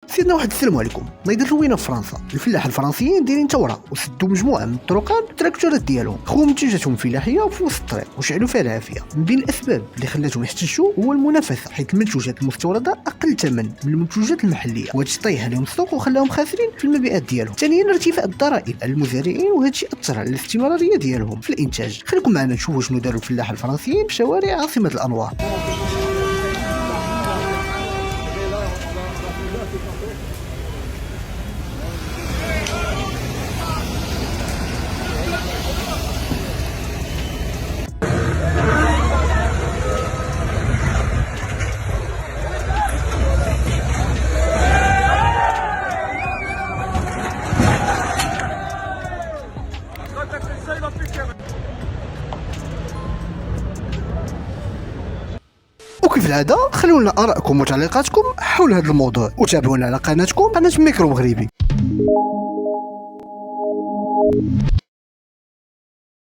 سيدنا واحد السلام عليكم. نايضة الوينه في فرنسا، الفلاحه الفرنسيين دايرين ثوره وسدوا مجموعه من الطرقان التراكتورات ديالهم، خو منتوجاتهم فلاحيه وفي وسط الطريق وشعلوا فيها العافيه. من بين الاسباب اللي خلاتهم يحتشوا هو المنافسه، حيث المنتوجات المستورده اقل ثمن من المنتوجات المحليه، وهذا الشيء طيح عليهم السوق وخلاهم خاسرين في المبيعات ديالهم. ثانيا ارتفاع الضرائب على المزارعين، وهذا الشيء اثر على الاستمراريه ديالهم في الانتاج. خليكم معنا نشوفوا شنو داروا الفلاحه الفرنسيين في شوارع عاصمه الانوار. وكيف العاده خلونا ارائكم وتعليقاتكم حول هذا الموضوع، وتابعونا على قناه ميكرو مغربي.